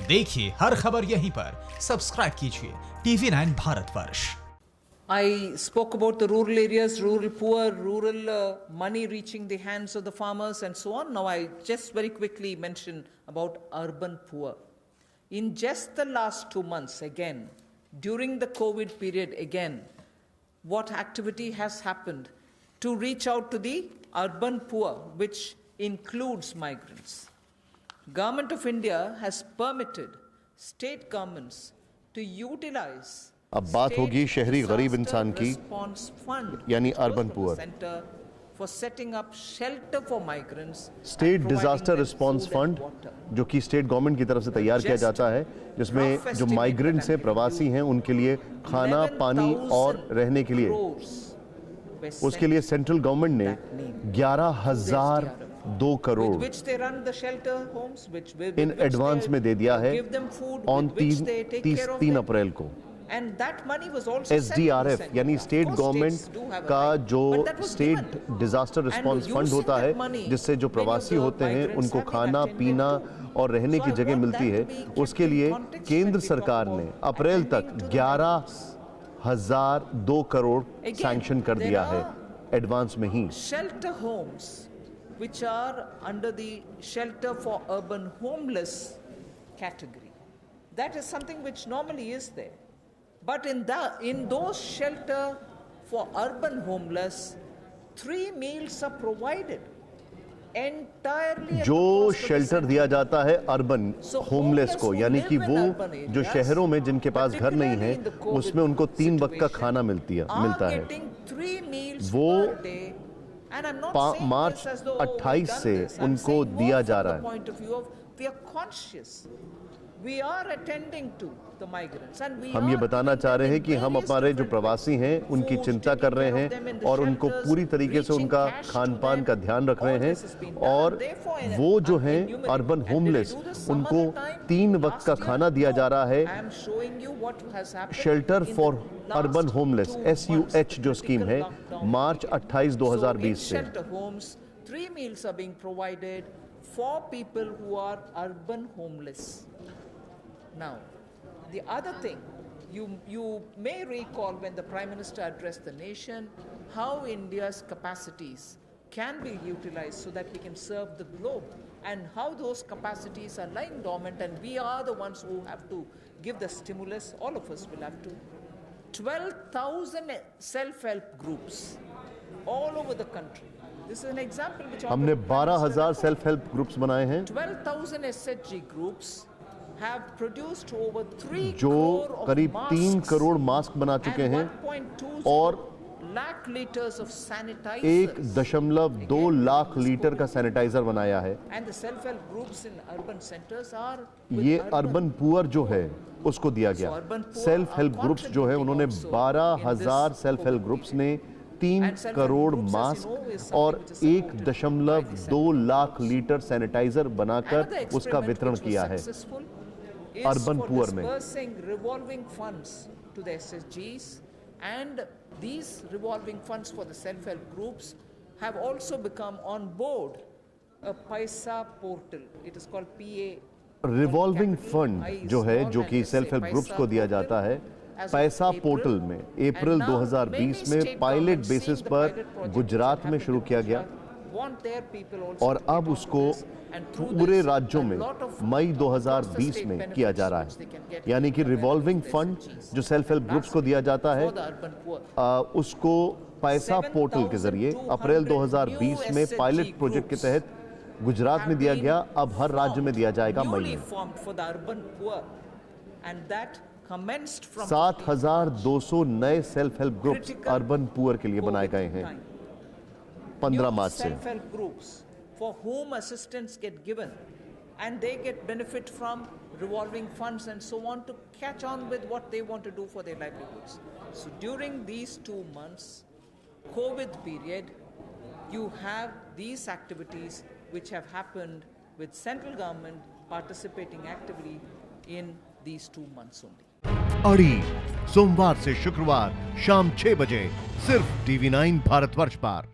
देखिए हर खबर यहीं पर, सब्सक्राइब कीजिए TV9 Bharatvarsh. I spoke about the rural areas, rural poor, rural money reaching the hands of the farmers and so on. Now I just very quickly mention about urban poor. In just the last 2 months, again, during the COVID period, again, what activity has happened to reach out to the urban poor, which includes migrants? Government of India has permitted state governments to utilize अब बात होगी शहरी गरीब इंसान की, यानी urban poor. State disaster response fund, जो कि स्टेट गवर्नमेंट की तरफ से तैयार किया जाता है, जिसमें जो माइग्रेंट्स हैं, प्रवासी हैं, उनके लिए खाना, पानी और रहने के लिए, उसके लिए सेंट्रल गवर्नमेंट ने 11,002 करोड़ इन एडवांस में दे दिया है ऑन 3 अप्रैल को। SDRF यानी स्टेट गवर्नमेंट का जो स्टेट डिजास्टर रिस्पांस फंड होता है, जिससे जो प्रवासी होते हैं उनको खाना, पीना और रहने की जगह मिलती है, उसके लिए केंद्र सरकार ने अप्रैल तक 11,002 करोड़ सैंक्शन कर दिया है एडवांस में ही। Shelter homes which are under the shelter for urban homeless category, that is something which normally is there. But in those shelter for urban homeless, 3 meals are provided entirely. जो shelter दिया जाता है urban homeless को, यानी कि वो जो शहरों में जिनके पास घर नहीं है, उसमें उनको 3 वक्त का खाना मिलता है। वो मार्च 28 से उनको दिया जा रहा है। हम ये बताना चाह रहे हैं कि हम हमारे जो प्रवासी हैं उनकी चिंता कर रहे हैं और उनको पूरी तरीके से उनका खान पान का ध्यान रख रहे हैं, और वो जो हैं अर्बन होमलेस, उनको 3 वक्त का खाना दिया जा रहा है। Shelter for urban homeless SUH जो स्कीम है, मार्च 28, 2020 से 3 meals are being provided for people who are urban homeless. Now, the other thing, you may recall when the Prime Minister addressed the nation, how India's capacities can be utilized so that we can serve the globe, and how those capacities are lying dormant, and we are the ones who have to give the stimulus. All of us will have to. 12,000 self-help groups all over the country. This is an example which हमने 12,000 self help groups बनाए हैं। 12,000 SHG groups have produced over 3 जो करीब 3 crore mask बना चुके हैं और 1.2 lakh litre का सैनिटाइजर बनाया है। ये अर्बन पुअर जो है उसको दिया गया। सेल्फ हेल्प ग्रुप्स जो है, उन्होंने 12,000 सेल्फ हेल्प ग्रुप्स ने 3 करोड़ मास्क और 1.2 लाख लीटर सैनिटाइजर बनाकर उसका वितरण किया है अर्बन पुअर में। Revolving funds to the SHGs, and these revolving funds for the self-help groups have also become on board a Paisa portal. It is called PA. Revolving fund जो है, जो कि सेल्फ हेल्प ग्रुप्स को दिया जाता है, पैसा पोर्टल में अप्रैल 2020 में पायलट बेसिस पर गुजरात में शुरू किया गया, और अब उसको पूरे राज्यों में मई 2020 में किया जा रहा है। यानी कि रिवॉल्विंग फंड जो सेल्फ हेल्प ग्रुप्स को दिया जाता है, उसको पैसा पोर्टल के जरिए अप्रैल 2020 में पायलट प्रोजेक्ट के तहत गुजरात में दिया गया, अब हर राज्य में दिया जाएगा मई में। 7,200 नए self help groups urban poor के लिए बनाए गए हैं 15 मार्च से। For whom assistance get given, and they get benefit from revolving funds and so on to catch on with what they want to do for their livelihoods. So during these 2 months, COVID period, you have these activities which have happened with central government participating actively in these 2 months only. अड़ी सोमवार से शुक्रवार शाम 6 बजे सिर्फ TV9 Bharatvarsh पर।